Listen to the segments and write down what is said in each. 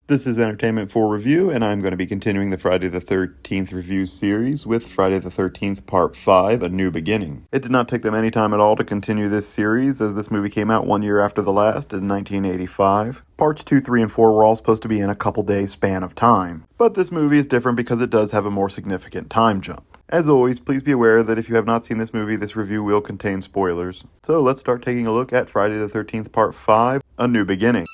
This is Entertainment for Review, and I'm going to be continuing the Friday the 13th review series with Friday the 13th Part 5, A New Beginning. It did not take them any time at all to continue this series, as this movie came out 1 year after the last, in 1985. Parts 2, 3, and 4 were all supposed to be in a couple days span of time. But this movie is different because it does have a more significant time jump. As always, please be aware that if you have not seen this movie, this review will contain spoilers. So let's start taking a look at Friday the 13th Part 5, A New Beginning.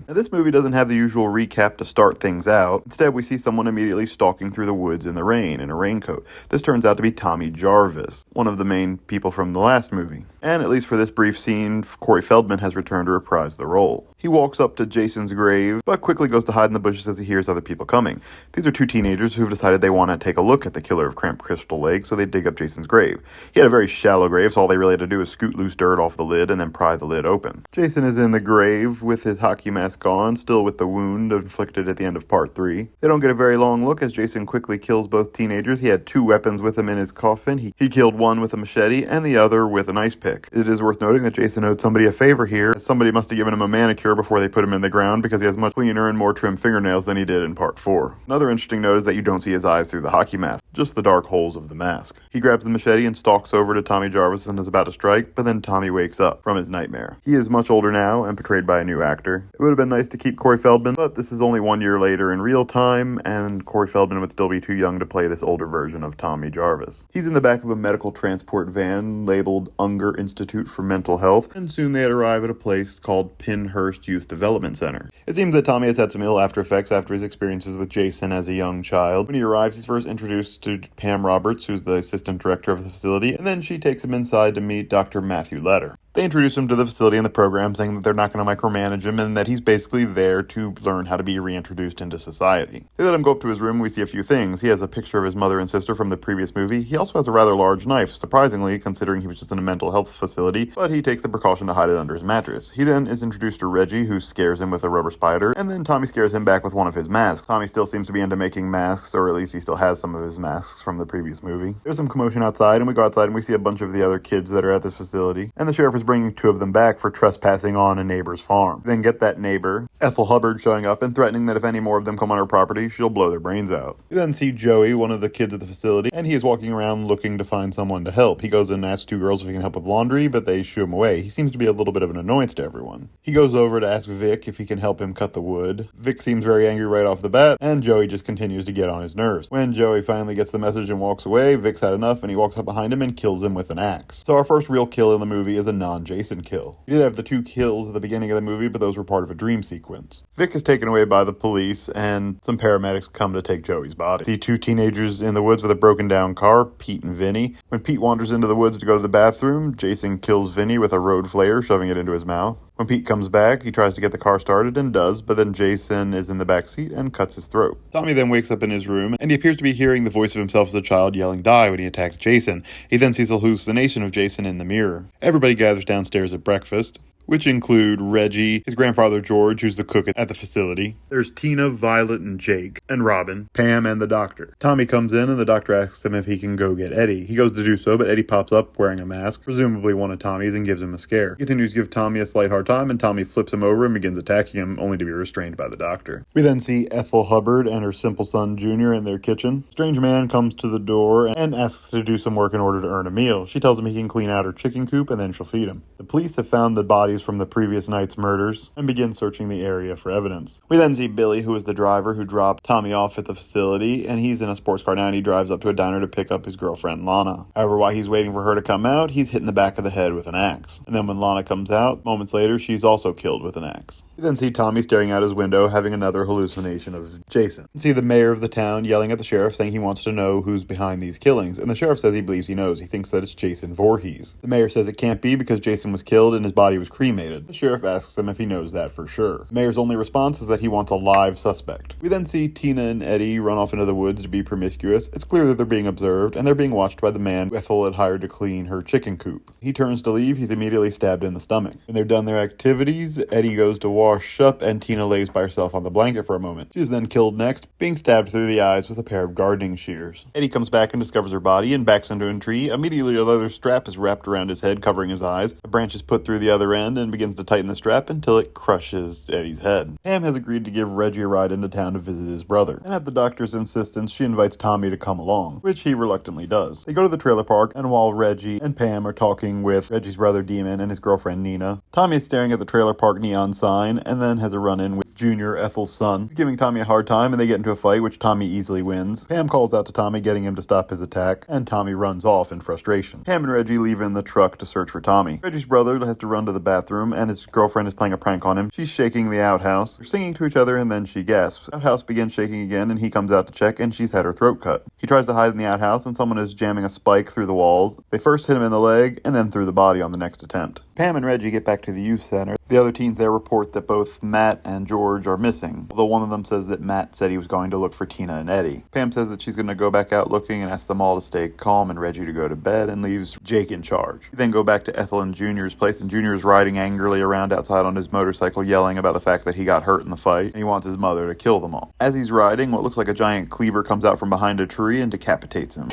Now, this movie doesn't have the usual recap to start things out. Instead, we see someone immediately stalking through the woods in the rain in a raincoat. This turns out to be Tommy Jarvis, one of the main people from the last movie. And at least for this brief scene, Corey Feldman has returned to reprise the role. He walks up to Jason's grave, but quickly goes to hide in the bushes as he hears other people coming. These are two teenagers who've decided they want to take a look at the killer of Camp Crystal Lake, so they dig up Jason's grave. He had a very shallow grave, so all they really had to do is scoot loose dirt off the lid and then pry the lid open. Jason is in the grave with his hockey mask on, still with the wound inflicted at the end of Part 3. They don't get a very long look as Jason quickly kills both teenagers. He had two weapons with him in his coffin. He killed one with a machete and the other with an ice pick. It is worth noting that Jason owed somebody a favor here. Somebody must have given him a manicure before they put him in the ground because he has much cleaner and more trim fingernails than he did in Part 4. Another interesting note is that you don't see his eyes through the hockey mask, just the dark holes of the mask. He grabs the machete and stalks over to Tommy Jarvis and is about to strike, but then Tommy wakes up from his nightmare. He is much older now and portrayed by a new actor. It would have been nice to keep Corey Feldman, but this is only 1 year later in real time, and Corey Feldman would still be too young to play this older version of Tommy Jarvis. He's in the back of a medical transport van labeled Unger Institute for Mental Health, and soon they arrive at a place called Pinhurst Youth Development Center. It seems that Tommy has had some ill after effects after his experiences with Jason as a young child. When he arrives, he's first introduced to Pam Roberts, who's the assistant director of the facility, and then she takes him inside to meet Dr. Matthew Letter. They introduce him to the facility and the program, saying that they're not going to micromanage him and that he's basically there to learn how to be reintroduced into society. They let him go up to his room and we see a few things. He has a picture of his mother and sister from the previous movie. He also has a rather large knife, surprisingly, considering he was just in a mental health facility, but he takes the precaution to hide it under his mattress. He then is introduced to Reggie, who scares him with a rubber spider, and then Tommy scares him back with one of his masks. Tommy still seems to be into making masks, or at least he still has some of his masks from the previous movie. There's some commotion outside, and we go outside and we see a bunch of the other kids that are at this facility, and the sheriff is bringing two of them back for trespassing on a neighbor's farm. Then get that neighbor, Ethel Hubbard, showing up and threatening that if any more of them come on her property, she'll blow their brains out. We then see Joey, one of the kids at the facility, and he is walking around looking to find someone to help. He goes and asks two girls if he can help with laundry, but they shoo him away. He seems to be a little bit of an annoyance to everyone. He goes over to ask Vic if he can help him cut the wood. Vic seems very angry right off the bat, and Joey just continues to get on his nerves. When Joey finally gets the message and walks away, Vic's had enough, and he walks up behind him and kills him with an axe. So our first real kill in the movie is a non-Jason kill. We did have the two kills at the beginning of the movie, but those were part of a dream sequence. Vic is taken away by the police, and some paramedics come to take Joey's body. See two teenagers in the woods with a broken down car, Pete and Vinny. When Pete wanders into the woods to go to the bathroom, Jason kills Vinny with a road flare, shoving it into his mouth. When Pete comes back, he tries to get the car started and does, but then Jason is in the back seat and cuts his throat. Tommy then wakes up in his room, and he appears to be hearing the voice of himself as a child yelling "die" when he attacks Jason. He then sees a hallucination of Jason in the mirror. Everybody gathers downstairs at breakfast, which include Reggie, his grandfather George, who's the cook at the facility. There's Tina, Violet, and Jake, and Robin, Pam, and the doctor. Tommy comes in, and the doctor asks him if he can go get Eddie. He goes to do so, but Eddie pops up wearing a mask, presumably one of Tommy's, and gives him a scare. He continues to give Tommy a slight hard time, and Tommy flips him over and begins attacking him, only to be restrained by the doctor. We then see Ethel Hubbard and her simple son Junior in their kitchen. Strange man comes to the door and asks to do some work in order to earn a meal. She tells him he can clean out her chicken coop, and then she'll feed him. The police have found the body from the previous night's murders and begin searching the area for evidence. We then see Billy, who is the driver who dropped Tommy off at the facility, and he's in a sports car now, and he drives up to a diner to pick up his girlfriend Lana. However, while he's waiting for her to come out, he's hit in the back of the head with an axe. And then when Lana comes out, moments later, she's also killed with an axe. We then see Tommy staring out his window, having another hallucination of Jason. We see the mayor of the town yelling at the sheriff, saying he wants to know who's behind these killings, and the sheriff says he believes he knows. He thinks that it's Jason Voorhees. The mayor says it can't be because Jason was killed and his body was cremated. The sheriff asks him if he knows that for sure. The mayor's only response is that he wants a live suspect. We then see Tina and Eddie run off into the woods to be promiscuous. It's clear that they're being observed, and they're being watched by the man Ethel had hired to clean her chicken coop. He turns to leave, he's immediately stabbed in the stomach. When they're done their activities, Eddie goes to wash up, and Tina lays by herself on the blanket for a moment. She's then killed next, being stabbed through the eyes with a pair of gardening shears. Eddie comes back and discovers her body and backs into a tree. Immediately a leather strap is wrapped around his head, covering his eyes. A branch is put through the other end, hand and begins to tighten the strap until it crushes Eddie's head. Pam has agreed to give Reggie a ride into town to visit his brother, and at the doctor's insistence, she invites Tommy to come along, which he reluctantly does. They go to the trailer park, and while Reggie and Pam are talking with Reggie's brother Demon and his girlfriend Nina, Tommy is staring at the trailer park neon sign and then has a run-in with Junior, Ethel's son. He's giving Tommy a hard time, and they get into a fight, which Tommy easily wins. Pam calls out to Tommy, getting him to stop his attack, and Tommy runs off in frustration. Pam and Reggie leave in the truck to search for Tommy. Reggie's brother has to run to the bathroom, and his girlfriend is playing a prank on him. She's shaking the outhouse. They're singing to each other, and then she gasps. The outhouse begins shaking again, and he comes out to check, and she's had her throat cut. He tries to hide in the outhouse, and someone is jamming a spike through the walls. They first hit him in the leg, and then through the body on the next attempt. Pam and Reggie get back to the youth center. The other teens there report that both Matt and George are missing, although one of them says that Matt said he was going to look for Tina and Eddie. Pam says that she's going to go back out looking and asks them all to stay calm and Reggie to go to bed, and leaves Jake in charge. We then go back to Ethel and Junior's place, and Junior is riding angrily around outside on his motorcycle, yelling about the fact that he got hurt in the fight, and he wants his mother to kill them all. As he's riding, what looks like a giant cleaver comes out from behind a tree and decapitates him.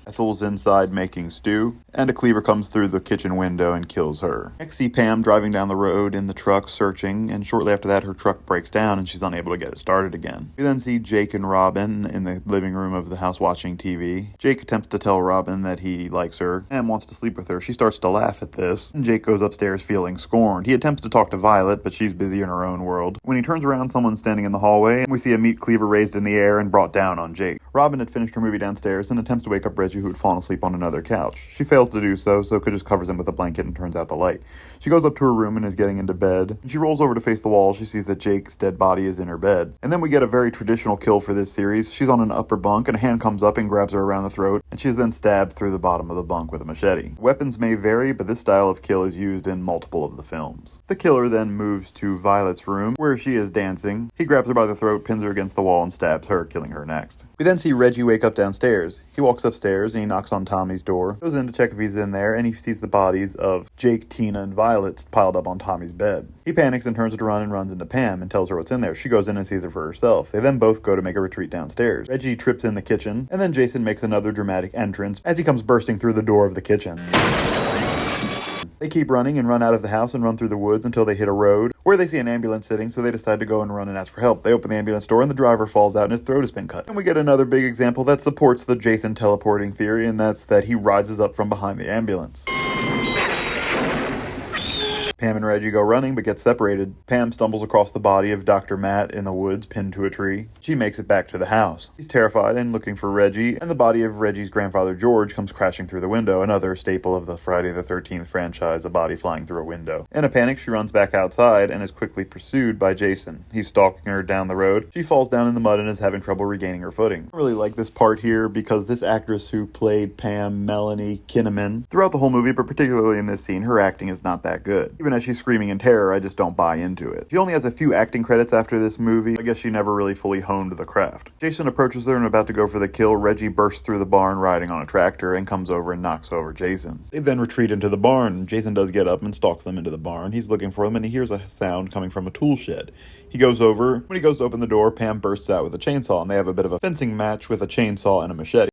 Ethel's inside making stew, and a cleaver comes through the kitchen window and kills her. Next, see Pam driving down the road in the truck searching, and shortly after that her truck breaks down and she's unable to get it started again. We then see Jake and Robin in the living room of the house watching TV. Jake attempts to tell Robin that he likes her and wants to sleep with her. She starts to laugh at this, and Jake goes upstairs feeling scorned. He attempts to talk to Violet, but she's busy in her own world. When he turns around, someone's standing in the hallway, and we see a meat cleaver raised in the air and brought down on Jake. Robin had finished her movie downstairs and attempts to wake up Reggie, who had fallen asleep on another couch. She fails to do so just covers him with a blanket and turns out the light. She goes up to her room and is getting into bed. When she rolls over to face the wall, she sees that Jake's dead body is in her bed. And then we get a very traditional kill for this series. She's on an upper bunk, and a hand comes up and grabs her around the throat, and she is then stabbed through the bottom of the bunk with a machete. Weapons may vary, but this style of kill is used in multiple of the films. The killer then moves to Violet's room, where she is dancing. He grabs her by the throat, pins her against the wall, and stabs her, killing her next. We then see Reggie wake up downstairs. He walks upstairs and he knocks on Tommy's door, goes in to check if he's in there, and he sees the bodies of Jake, Tina, and Violet piled up on Tommy's bed. He panics and turns to run and runs into Pam and tells her what's in there. She goes in and sees it for herself. They then both go to make a retreat downstairs. Reggie trips in the kitchen, and then Jason makes another dramatic entrance as he comes bursting through the door of the kitchen. They keep running and run out of the house and run through the woods until they hit a road where they see an ambulance sitting, so they decide to go and run and ask for help. They open the ambulance door and the driver falls out and his throat has been cut. And we get another big example that supports the Jason teleporting theory, and that's that he rises up from behind the ambulance. Pam and Reggie go running but get separated. Pam stumbles across the body of Dr. Matt in the woods, pinned to a tree. She makes it back to the house. She's terrified and looking for Reggie, and the body of Reggie's grandfather George comes crashing through the window, another staple of the Friday the 13th franchise, a body flying through a window. In a panic, she runs back outside and is quickly pursued by Jason. He's stalking her down the road. She falls down in the mud and is having trouble regaining her footing. I really like this part here because this actress who played Pam, Melanie Kinnaman, throughout the whole movie, but particularly in this scene, her acting is not that good. Even as she's screaming in terror, I just don't buy into it. She only has a few acting credits after this movie. I guess she never really fully honed the craft. Jason approaches her and about to go for the kill. Reggie bursts through the barn riding on a tractor and comes over and knocks over Jason. They then retreat into the barn. Jason does get up and stalks them into the barn. He's looking for them and he hears a sound coming from a tool shed. He goes over. When he goes to open the door, Pam bursts out with a chainsaw, and they have a bit of a fencing match with a chainsaw and a machete.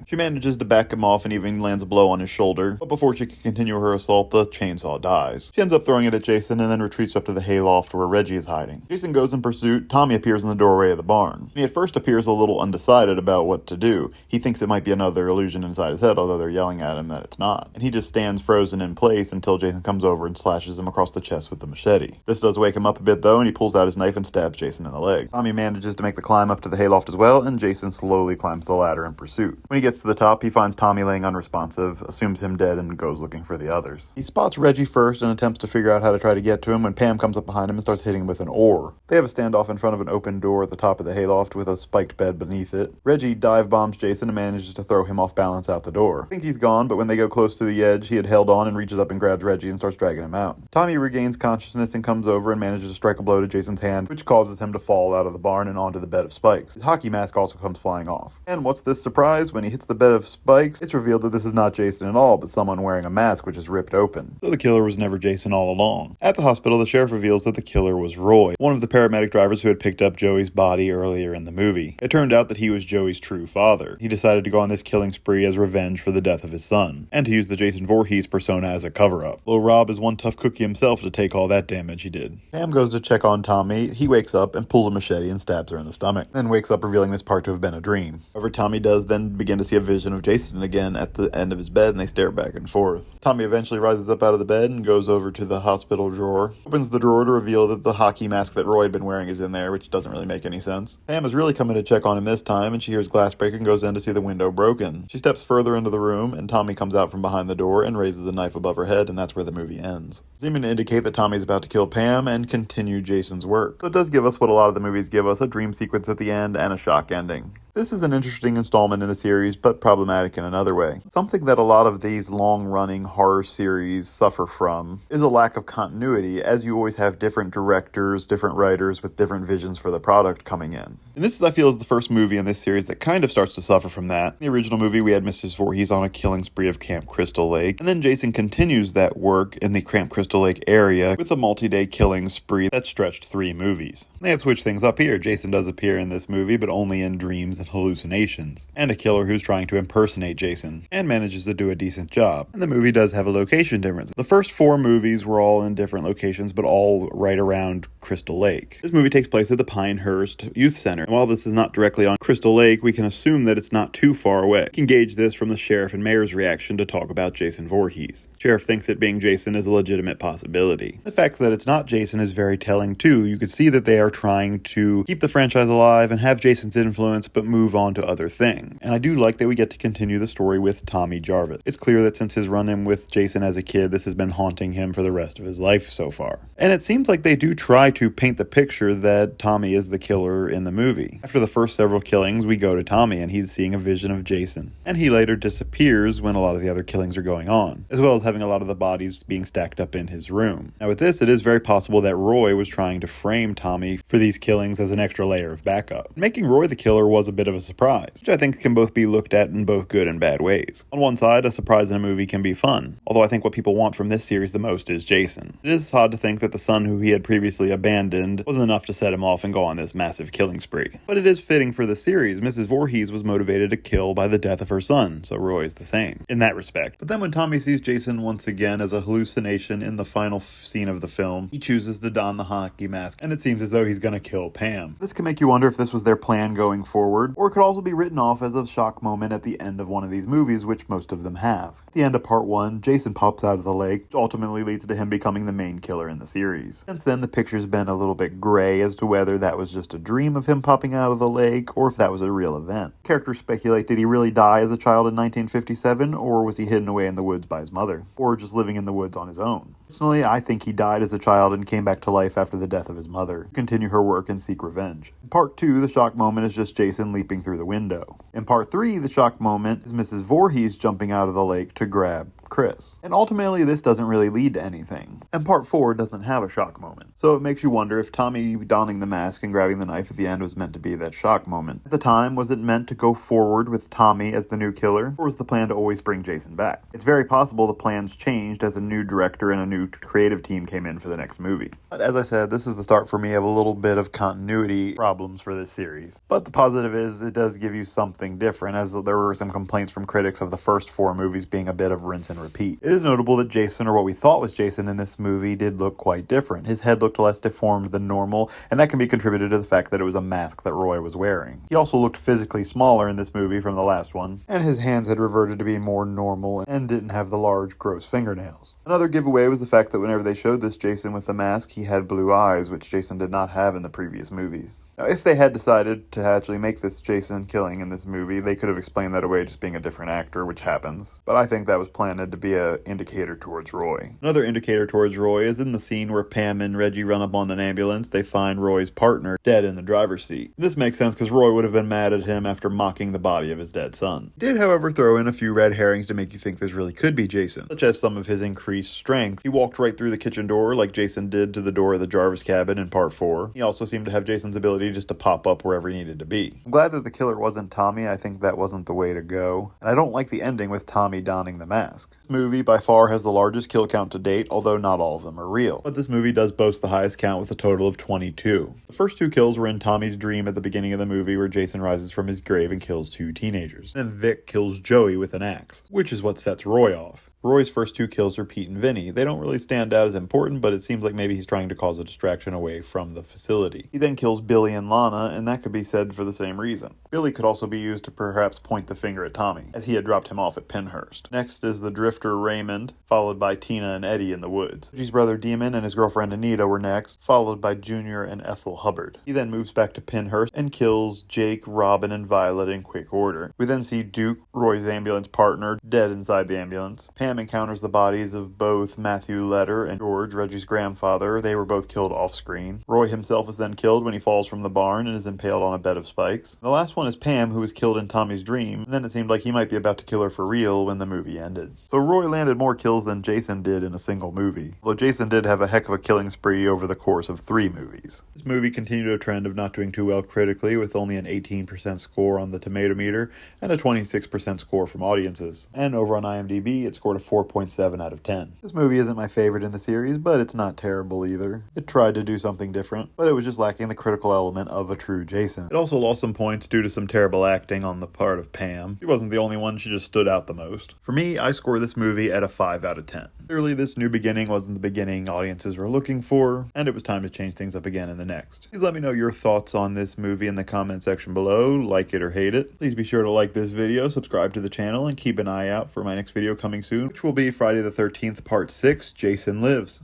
She manages to back him off and even lands a blow on his shoulder, but before she can continue her assault, the chainsaw dies. She ends up throwing it at Jason and then retreats up to the hayloft where Reggie is hiding. Jason goes in pursuit. Tommy appears in the doorway of the barn. He at first appears a little undecided about what to do. He thinks it might be another illusion inside his head, although they're yelling at him that it's not. And he just stands frozen in place until Jason comes over and slashes him across the chest with the machete. This does wake him up a bit though, and he pulls out his knife and stabs Jason in the leg. Tommy manages to make the climb up to the hayloft as well, and Jason slowly climbs the ladder in pursuit. When he gets to the top, he finds Tommy laying unresponsive, assumes him dead, and goes looking for the others. He spots Reggie first and attempts to figure out how to try to get to him when Pam comes up behind him and starts hitting him with an oar. They have a standoff in front of an open door at the top of the hayloft with a spiked bed beneath it. Reggie dive bombs Jason and manages to throw him off balance out the door. I think he's gone, but when they go close to the edge, he had held on and reaches up and grabs Reggie and starts dragging him out. Tommy regains consciousness and comes over and manages to strike a blow to Jason's hand, which causes him to fall out of the barn and onto the bed of spikes. His hockey mask also comes flying off. And what's this surprise? When he hits the the bed of spikes, it's revealed that this is not Jason at all, but someone wearing a mask which is ripped open. So the killer was never Jason all along. At the hospital, the sheriff reveals that the killer was Roy, one of the paramedic drivers who had picked up Joey's body earlier in the movie. It turned out that he was Joey's true father. He decided to go on this killing spree as revenge for the death of his son, and to use the Jason Voorhees persona as a cover-up. Though Rob is one tough cookie himself to take all that damage he did. Pam goes to check on Tommy. He wakes up and pulls a machete and stabs her in the stomach, then wakes up revealing this part to have been a dream. However, Tommy does then begin to see a vision of Jason again at the end of his bed, and they stare back and forth. Tommy eventually rises up out of the bed and goes over to the hospital drawer, opens the drawer to reveal that the hockey mask that Roy had been wearing is in there, which doesn't really make any sense. Pam is really coming to check on him this time, and she hears glass break and goes in to see the window broken. She steps further into the room, and Tommy comes out from behind the door and raises a knife above her head, and that's where the movie ends, seeming to indicate that Tommy's about to kill Pam and continue Jason's work. So it does give us what a lot of the movies give us, a dream sequence at the end and a shock ending. This is an interesting installment in the series, but problematic in another way. Something that a lot of these long-running horror series suffer from is a lack of continuity, as you always have different directors, different writers with different visions for the product coming in. And this, I feel, is the first movie in this series that kind of starts to suffer from that. In the original movie, we had Mrs. Voorhees on a killing spree of Camp Crystal Lake, and then Jason continues that work in the Camp Crystal Lake area with a multi-day killing spree that stretched 3 movies. They have switched things up here. Jason does appear in this movie, but only in dreams and hallucinations, and a killer who's trying to impersonate Jason, and manages to do a decent job. And the movie does have a location difference. The first 4 movies were all in different locations, but all right around Crystal Lake. This movie takes place at the Pinehurst Youth Center, and while this is not directly on Crystal Lake, we can assume that it's not too far away. We can gauge this from the sheriff and mayor's reaction to talk about Jason Voorhees. Sheriff thinks it being Jason is a legitimate possibility. The fact that it's not Jason is very telling too. You can see that they are trying to keep the franchise alive and have Jason's influence, but move on to other things. And I do like that we get to continue the story with Tommy Jarvis. It's clear that since his run-in with Jason as a kid, this has been haunting him for the rest of his life so far. And it seems like they do try to paint the picture that Tommy is the killer in the movie. After the first several killings, we go to Tommy and he's seeing a vision of Jason. And he later disappears when a lot of the other killings are going on, as well as having a lot of the bodies being stacked up in his room. Now with this, it is very possible that Roy was trying to frame Tommy for these killings as an extra layer of backup. Making Roy the killer was a bit of a surprise, which I think can both be looked at in both good and bad ways. On one side, a surprise in a movie can be fun, although I think what people want from this series the most is Jason. It is odd to think that the son who he had previously abandoned wasn't enough to set him off and go on this massive killing spree. But it is fitting for the series. Mrs. Voorhees was motivated to kill by the death of her son, so Roy is the same in that respect. But then when Tommy sees Jason once again as a hallucination in the final scene of the film, he chooses to don the hockey mask, and it seems as though he's gonna kill Pam. This can make you wonder if this was their plan going forward, or it could also be written off as a shock moment at the end of one of these movies, which most of them have. At the end of part 1, Jason pops out of the lake, which ultimately leads to him becoming the main killer in the series. Since then, the picture's been a little bit gray as to whether that was just a dream of him popping out of the lake, or if that was a real event. Characters speculate, did he really die as a child in 1957, or was he hidden away in the woods by his mother, or just living in the woods on his own? Personally, I think he died as a child and came back to life after the death of his mother, to continue her work and seek revenge. In part 2, the shock moment is just Jason leaping through the window. In part 3, the shock moment is Mrs. Voorhees jumping out of the lake to grab Chris. And ultimately, this doesn't really lead to anything. And part 4 doesn't have a shock moment. So it makes you wonder if Tommy donning the mask and grabbing the knife at the end was meant to be that shock moment. At the time, was it meant to go forward with Tommy as the new killer, or was the plan to always bring Jason back? It's very possible the plans changed as a new director and a new creative team came in for the next movie. But as I said, this is the start for me of a little bit of continuity problems for this series. But the positive is it does give you something different, as there were some complaints from critics of the first 4 movies being a bit of rinse and repeat. It is notable that Jason, or what we thought was Jason in this movie, did look quite different. His head looked less deformed than normal, and that can be contributed to the fact that it was a mask that Roy was wearing. He also looked physically smaller in this movie from the last one, and his hands had reverted to being more normal and didn't have the large, gross fingernails. Another giveaway was the fact that whenever they showed this Jason with the mask, he had blue eyes, which Jason did not have in the previous movies. Now, if they had decided to actually make this Jason killing in this movie, they could have explained that away just being a different actor, which happens. But I think that was planned to be an indicator towards Roy. Another indicator towards Roy is in the scene where Pam and Reggie run up on an ambulance. They find Roy's partner dead in the driver's seat. This makes sense because Roy would have been mad at him after mocking the body of his dead son. He did, however, throw in a few red herrings to make you think this really could be Jason, such as some of his increased strength. He walked right through the kitchen door like Jason did to the door of the Jarvis cabin in part 4. He also seemed to have Jason's ability facility just to pop up wherever he needed to be. I'm glad that the killer wasn't Tommy. I think that wasn't the way to go. And I don't like the ending with Tommy donning the mask. This movie by far has the largest kill count to date, although not all of them are real. But this movie does boast the highest count with a total of 22. The first 2 kills were in Tommy's dream at the beginning of the movie, where Jason rises from his grave and kills 2 teenagers. Then Vic kills Joey with an axe, which is what sets Roy off. Roy's first 2 kills are Pete and Vinny. They don't really stand out as important, but it seems like maybe he's trying to cause a distraction away from the facility. He then kills Billy and Lana, and that could be said for the same reason. Billy could also be used to perhaps point the finger at Tommy, as he had dropped him off at Pinhurst. Next is the drifter Raymond, followed by Tina and Eddie in the woods. Reggie's brother Demon and his girlfriend Anita were next, followed by Junior and Ethel Hubbard. He then moves back to Pinhurst and kills Jake, Robin, and Violet in quick order. We then see Duke, Roy's ambulance partner, dead inside the ambulance. Pam encounters the bodies of both Matthew Letter and George, Reggie's grandfather. They were both killed off-screen. Roy himself is then killed when he falls from the barn and is impaled on a bed of spikes. The last one is Pam, who was killed in Tommy's dream, and then it seemed like he might be about to kill her for real when the movie ended. So Roy landed more kills than Jason did in a single movie, although Jason did have a heck of a killing spree over the course of 3 movies. This movie continued a trend of not doing too well critically, with only an 18% score on the tomato meter and a 26% score from audiences. And over on IMDb, it scored a 4.7 out of 10. This movie isn't my favorite in the series, but it's not terrible either. It tried to do something different, but it was just lacking the critical element of a true Jason. It also lost some points due to some terrible acting on the part of Pam. She wasn't the only one, she just stood out the most. For me, I score this movie at a 5 out of 10. Clearly, this new beginning wasn't the beginning audiences were looking for, and it was time to change things up again in the next. Please let me know your thoughts on this movie in the comment section below, like it or hate it. Please be sure to like this video, subscribe to the channel, and keep an eye out for my next video coming soon, which will be Friday the 13th, Part 6, Jason Lives.